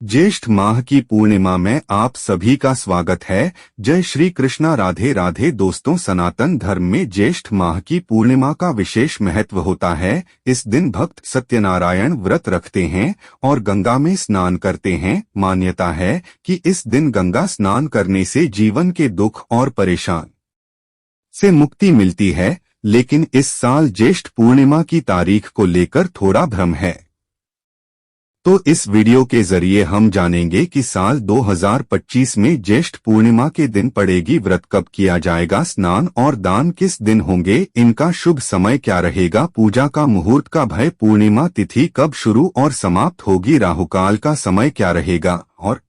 ज्येष्ठ माह की पूर्णिमा में आप सभी का स्वागत है। जय श्री कृष्णा। राधे राधे दोस्तों, सनातन धर्म में ज्येष्ठ माह की पूर्णिमा का विशेष महत्व होता है। इस दिन भक्त सत्यनारायण व्रत रखते हैं और गंगा में स्नान करते हैं। मान्यता है कि इस दिन गंगा स्नान करने से जीवन के दुख और परेशान से मुक्ति मिलती है। लेकिन इस साल ज्येष्ठ पूर्णिमा की तारीख को लेकर थोड़ा भ्रम है। तो इस वीडियो के जरिए हम जानेंगे कि साल 2025 में ज्येष्ठ पूर्णिमा के दिन पड़ेगी, व्रत कब किया जाएगा, स्नान और दान किस दिन होंगे, इनका शुभ समय क्या रहेगा, पूजा का मुहूर्त का भय, पूर्णिमा तिथि कब शुरू और समाप्त होगी, राहुकाल का समय क्या रहेगा और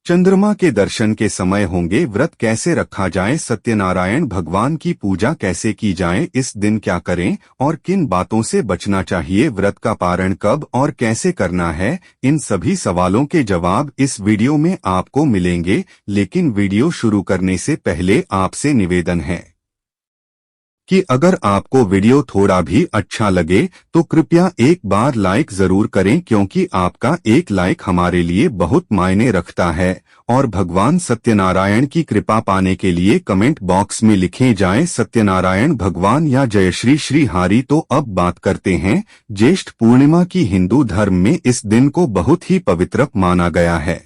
चंद्रमा के दर्शन के समय होंगे, व्रत कैसे रखा जाए, सत्यनारायण भगवान की पूजा कैसे की जाए, इस दिन क्या करें और किन बातों से बचना चाहिए, व्रत का पारण कब और कैसे करना है, इन सभी सवालों के जवाब इस वीडियो में आपको मिलेंगे। लेकिन वीडियो शुरू करने से पहले आपसे निवेदन है कि अगर आपको वीडियो थोड़ा भी अच्छा लगे तो कृपया एक बार लाइक जरूर करें, क्योंकि आपका एक लाइक हमारे लिए बहुत मायने रखता है। और भगवान सत्यनारायण की कृपा पाने के लिए कमेंट बॉक्स में लिखे जाएं सत्यनारायण भगवान या जय श्री श्री हरि। तो अब बात करते हैं ज्येष्ठ पूर्णिमा की। हिंदू धर्म में इस दिन को बहुत ही पवित्र माना गया है।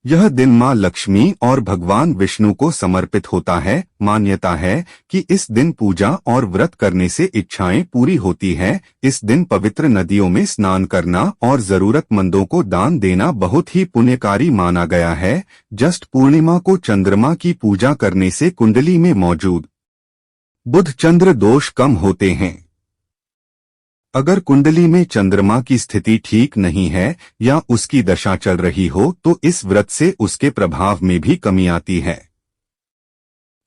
यह दिन मां लक्ष्मी और भगवान विष्णु को समर्पित होता है। मान्यता है कि इस दिन पूजा और व्रत करने से इच्छाएं पूरी होती है। इस दिन पवित्र नदियों में स्नान करना और जरूरतमंदों को दान देना बहुत ही पुण्यकारी माना गया है। ज्येष्ठ पूर्णिमा को चंद्रमा की पूजा करने से कुंडली में मौजूद बुध चंद्र दोष कम होते हैं। अगर कुंडली में चंद्रमा की स्थिति ठीक नहीं है या उसकी दशा चल रही हो तो इस व्रत से उसके प्रभाव में भी कमी आती है।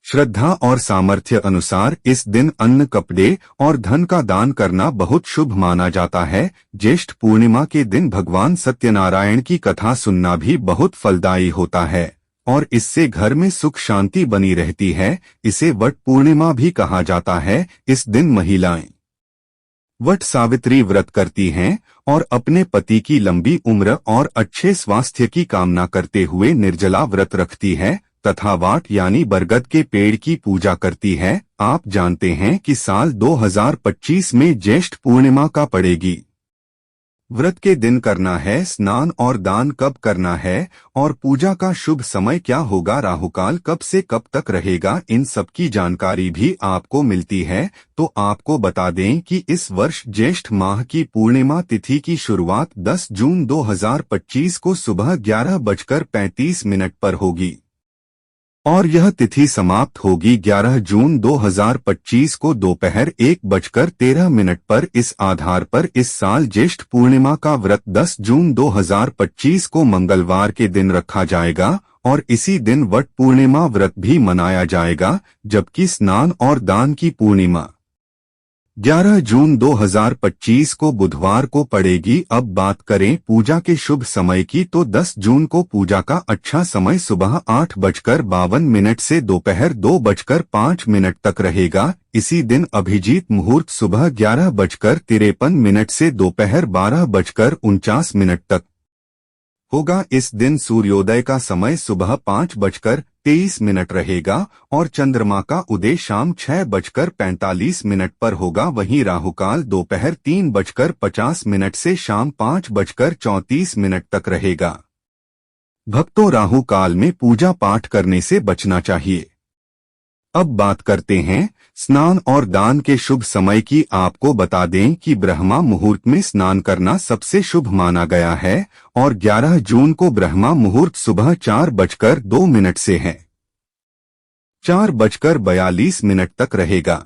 श्रद्धा और सामर्थ्य अनुसार इस दिन अन्न, कपड़े और धन का दान करना बहुत शुभ माना जाता है। ज्येष्ठ पूर्णिमा के दिन भगवान सत्यनारायण की कथा सुनना भी बहुत फलदायी होता है और इससे घर में सुख शांति बनी रहती है। इसे वट पूर्णिमा भी कहा जाता है। इस दिन महिलाएं वट सावित्री व्रत करती हैं और अपने पति की लंबी उम्र और अच्छे स्वास्थ्य की कामना करते हुए निर्जला व्रत रखती है तथा वाट यानी बरगद के पेड़ की पूजा करती है। आप जानते हैं कि साल 2025 में ज्येष्ठ पूर्णिमा का पड़ेगी, व्रत के दिन करना है, स्नान और दान कब करना है और पूजा का शुभ समय क्या होगा, राहुकाल कब से कब तक रहेगा, इन सब की जानकारी भी आपको मिलती है। तो आपको बता दें कि इस वर्ष ज्येष्ठ माह की पूर्णिमा तिथि की शुरुआत 10 जून 2025 को सुबह 11:35 पर होगी और यह तिथि समाप्त होगी 11 जून 2025 को दोपहर 1:13 पर। इस आधार पर इस साल ज्येष्ठ पूर्णिमा का व्रत 10 जून 2025 को मंगलवार के दिन रखा जाएगा और इसी दिन वट पूर्णिमा व्रत भी मनाया जाएगा, जबकि स्नान और दान की पूर्णिमा 11 जून 2025 को बुधवार को पड़ेगी। अब बात करें पूजा के शुभ समय की तो 10 जून को पूजा का अच्छा समय सुबह 8:52 से दोपहर 2:05 तक रहेगा। इसी दिन अभिजीत मुहूर्त सुबह 11:53 से दोपहर 12:49 तक होगा। इस दिन सूर्योदय का समय सुबह 5:23 रहेगा और चंद्रमा का उदय शाम 6:45 पर होगा। वहीं राहुकाल दोपहर 3:50 से शाम 5:34 तक रहेगा। भक्तों, राहुकाल में पूजा पाठ करने से बचना चाहिए। अब बात करते हैं स्नान और दान के शुभ समय की। आपको बता दें कि ब्रह्मा मुहूर्त में स्नान करना सबसे शुभ माना गया है और 11 जून को ब्रह्मा मुहूर्त सुबह 4:02 से है 4:42 तक रहेगा।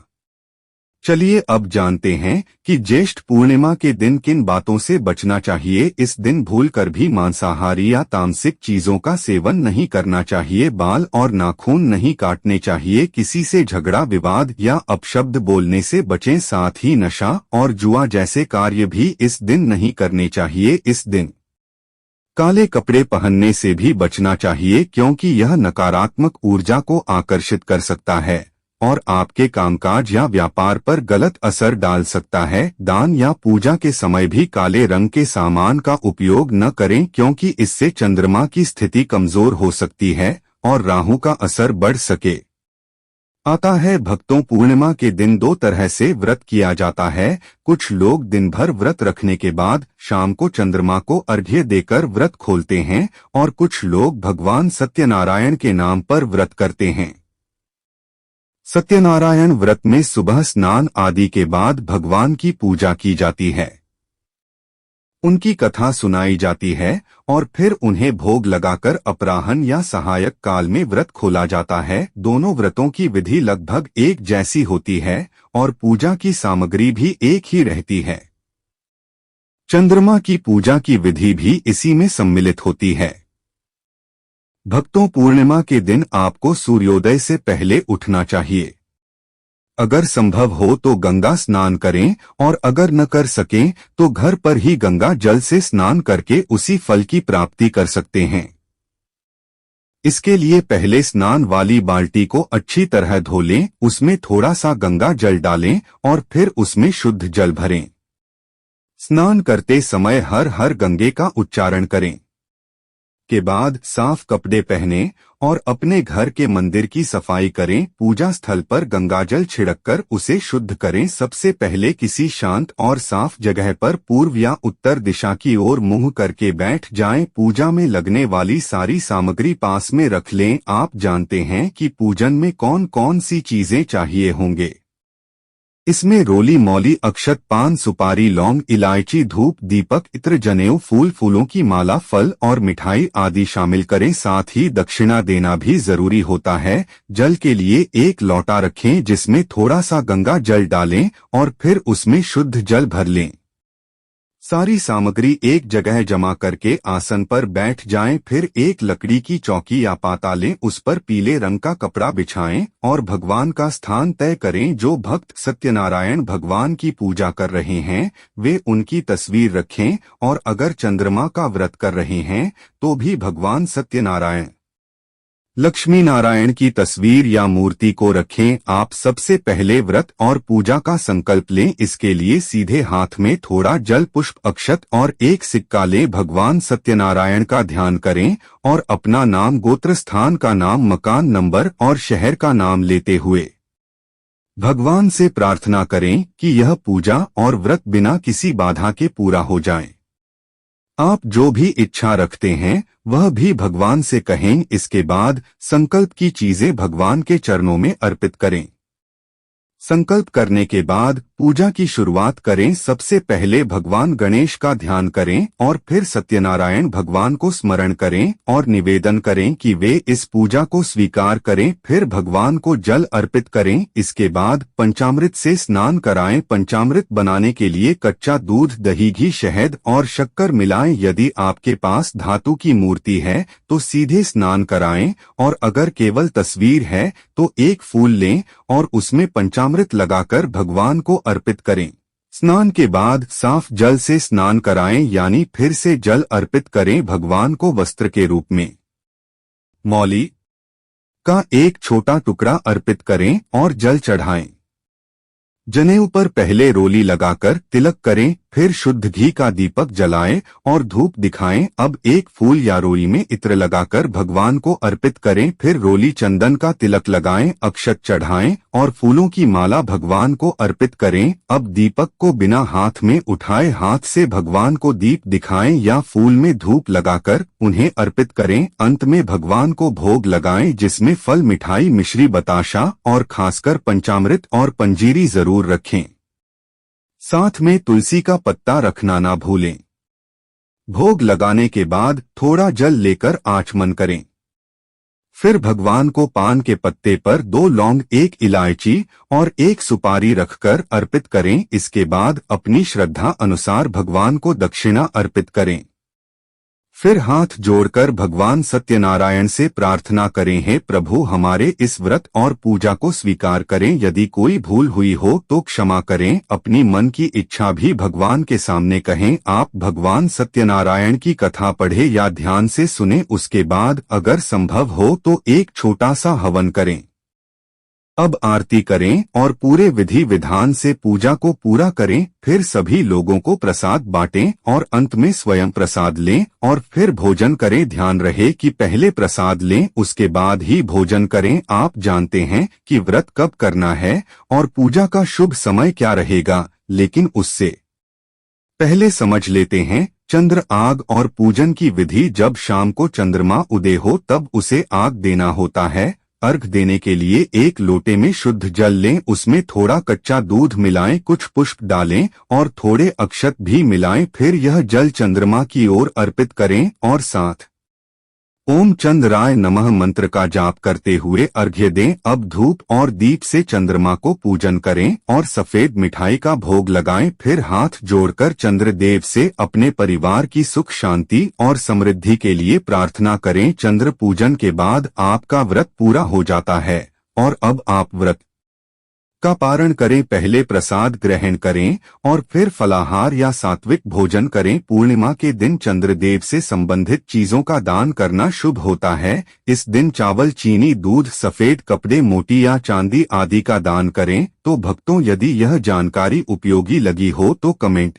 चलिए अब जानते हैं कि ज्येष्ठ पूर्णिमा के दिन किन बातों से बचना चाहिए। इस दिन भूलकर भी मांसाहारी या तामसिक चीजों का सेवन नहीं करना चाहिए। बाल और नाखून नहीं काटने चाहिए। किसी से झगड़ा, विवाद या अपशब्द बोलने से बचें। साथ ही नशा और जुआ जैसे कार्य भी इस दिन नहीं करने चाहिए। इस दिन काले कपड़े पहनने से भी बचना चाहिए, क्योंकि यह नकारात्मक ऊर्जा को आकर्षित कर सकता है और आपके कामकाज या व्यापार पर गलत असर डाल सकता है। दान या पूजा के समय भी काले रंग के सामान का उपयोग न करें, क्योंकि इससे चंद्रमा की स्थिति कमजोर हो सकती है और राहु का असर बढ़ सके आता है। भक्तों, पूर्णिमा के दिन दो तरह से व्रत किया जाता है। कुछ लोग दिन भर व्रत रखने के बाद शाम को चंद्रमा को अर्घ्य देकर व्रत खोलते हैं और कुछ लोग भगवान सत्यनारायण के नाम पर व्रत करते हैं। सत्यनारायण व्रत में सुबह स्नान आदि के बाद भगवान की पूजा की जाती है, उनकी कथा सुनाई जाती है और फिर उन्हें भोग लगाकर अपराह्न या सहायक काल में व्रत खोला जाता है। दोनों व्रतों की विधि लगभग एक जैसी होती है और पूजा की सामग्री भी एक ही रहती है। चंद्रमा की पूजा की विधि भी इसी में सम्मिलित होती है। भक्तों, पूर्णिमा के दिन आपको सूर्योदय से पहले उठना चाहिए। अगर संभव हो तो गंगा स्नान करें और अगर न कर सकें तो घर पर ही गंगा जल से स्नान करके उसी फल की प्राप्ति कर सकते हैं। इसके लिए पहले स्नान वाली बाल्टी को अच्छी तरह धो लें, उसमें थोड़ा सा गंगा जल डालें और फिर उसमें शुद्ध जल भरें। स्नान करते समय हर हर गंगे का उच्चारण करें। के बाद साफ कपड़े पहनें और अपने घर के मंदिर की सफाई करें। पूजा स्थल पर गंगाजल छिड़ककर उसे शुद्ध करें। सबसे पहले किसी शांत और साफ जगह पर पूर्व या उत्तर दिशा की ओर मुंह करके बैठ जाएं। पूजा में लगने वाली सारी सामग्री पास में रख लें। आप जानते हैं कि पूजन में कौन कौन सी चीजें चाहिए होंगे। इसमें रोली, मौली, अक्षत, पान, सुपारी, लौंग, इलायची, धूप, दीपक, इत्र, जनेऊ, फूल, फूलों की माला, फल और मिठाई आदि शामिल करें। साथ ही दक्षिणा देना भी जरूरी होता है। जल के लिए एक लौटा रखें जिसमें थोड़ा सा गंगा जल डालें और फिर उसमें शुद्ध जल भर लें। सारी सामग्री एक जगह जमा करके आसन पर बैठ जाएं। फिर एक लकड़ी की चौकी या पाता लें, उस पर पीले रंग का कपड़ा बिछाएं और भगवान का स्थान तय करें। जो भक्त सत्यनारायण भगवान की पूजा कर रहे हैं वे उनकी तस्वीर रखें और अगर चंद्रमा का व्रत कर रहे हैं तो भी भगवान सत्यनारायण, लक्ष्मी नारायण की तस्वीर या मूर्ति को रखें। आप सबसे पहले व्रत और पूजा का संकल्प लें। इसके लिए सीधे हाथ में थोड़ा जल, पुष्प, अक्षत और एक सिक्का लें। भगवान सत्यनारायण का ध्यान करें और अपना नाम, गोत्र, स्थान का नाम, मकान नंबर और शहर का नाम लेते हुए भगवान से प्रार्थना करें कि यह पूजा और व्रत बिना किसी बाधा के पूरा हो जाए। आप जो भी इच्छा रखते हैं वह भी भगवान से कहें। इसके बाद संकल्प की चीजें भगवान के चरणों में अर्पित करें। संकल्प करने के बाद पूजा की शुरुआत करें। सबसे पहले भगवान गणेश का ध्यान करें और फिर सत्यनारायण भगवान को स्मरण करें और निवेदन करें कि वे इस पूजा को स्वीकार करें। फिर भगवान को जल अर्पित करें। इसके बाद पंचामृत से स्नान कराएं। पंचामृत बनाने के लिए कच्चा दूध, दही, घी, शहद और शक्कर मिलाएं। यदि आपके पास धातु की मूर्ति है तो सीधे स्नान कराएं और अगर केवल तस्वीर है तो एक फूल लें और उसमें पंचामृत लगाकर भगवान को अर्पित करें। स्नान के बाद साफ जल से स्नान कराएं, यानी फिर से जल अर्पित करें। भगवान को वस्त्र के रूप में मौली का एक छोटा टुकड़ा अर्पित करें और जल चढ़ाएं। जनेऊ पर पहले रोली लगाकर तिलक करें, फिर शुद्ध घी का दीपक जलाएं और धूप दिखाएं। अब एक फूल या रोली में इत्र लगाकर भगवान को अर्पित करें। फिर रोली, चंदन का तिलक लगाएं, अक्षत चढ़ाएं और फूलों की माला भगवान को अर्पित करें। अब दीपक को बिना हाथ में उठाए हाथ से भगवान को दीप दिखाएं या फूल में धूप लगाकर उन्हें अर्पित करें। अंत में भगवान को भोग लगाएं जिसमें फल, मिठाई, मिश्री, बताशा और खासकर पंचामृत और पंजीरी जरूर रखें। साथ में तुलसी का पत्ता रखना ना भूलें। भोग लगाने के बाद थोड़ा जल लेकर आचमन करें। फिर भगवान को पान के पत्ते पर 2 लौंग, 1 इलायची और 1 सुपारी रखकर अर्पित करें। इसके बाद अपनी श्रद्धा अनुसार भगवान को दक्षिणा अर्पित करें। फिर हाथ जोड़कर भगवान सत्यनारायण से प्रार्थना करें, हे प्रभु, हमारे इस व्रत और पूजा को स्वीकार करें। यदि कोई भूल हुई हो तो क्षमा करें। अपनी मन की इच्छा भी भगवान के सामने कहें। आप भगवान सत्यनारायण की कथा पढ़े या ध्यान से सुने। उसके बाद अगर संभव हो तो एक छोटा सा हवन करें। अब आरती करें और पूरे विधि विधान से पूजा को पूरा करें। फिर सभी लोगों को प्रसाद बांटें और अंत में स्वयं प्रसाद लें और फिर भोजन करें। ध्यान रहे कि पहले प्रसाद लें, उसके बाद ही भोजन करें। आप जानते हैं कि व्रत कब करना है और पूजा का शुभ समय क्या रहेगा, लेकिन उससे पहले समझ लेते हैं चंद्र आग और पूजन की विधि। जब शाम को चंद्रमा उदय हो तब उसे आग देना होता है। अर्घ देने के लिए एक लोटे में शुद्ध जल लें, उसमें थोड़ा कच्चा दूध मिलाएं, कुछ पुष्प डालें और थोड़े अक्षत भी मिलाएं। फिर यह जल चंद्रमा की ओर अर्पित करें और साथ ओम चंद्राय नमः मंत्र का जाप करते हुए अर्घ्य दें। अब धूप और दीप से चंद्रमा को पूजन करें और सफेद मिठाई का भोग लगाएं। फिर हाथ जोड़कर चंद्रदेव से अपने परिवार की सुख शांति और समृद्धि के लिए प्रार्थना करें। चंद्र पूजन के बाद आपका व्रत पूरा हो जाता है और अब आप व्रत का पारण करें। पहले प्रसाद ग्रहण करें और फिर फलाहार या सात्विक भोजन करें। पूर्णिमा के दिन चंद्रदेव से संबंधित चीजों का दान करना शुभ होता है। इस दिन चावल, चीनी, दूध, सफेद कपड़े, मोती या चांदी आदि का दान करें। तो भक्तों, यदि यह जानकारी उपयोगी लगी हो तो कमेंट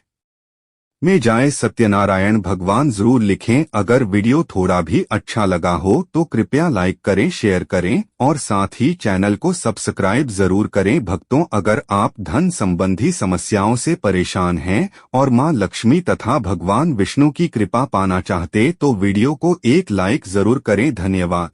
में जय सत्यनारायण भगवान जरूर लिखें। अगर वीडियो थोड़ा भी अच्छा लगा हो तो कृपया लाइक करें, शेयर करें और साथ ही चैनल को सब्सक्राइब जरूर करें। भक्तों, अगर आप धन संबंधी समस्याओं से परेशान हैं और मां लक्ष्मी तथा भगवान विष्णु की कृपा पाना चाहते तो वीडियो को एक लाइक जरूर करें। धन्यवाद।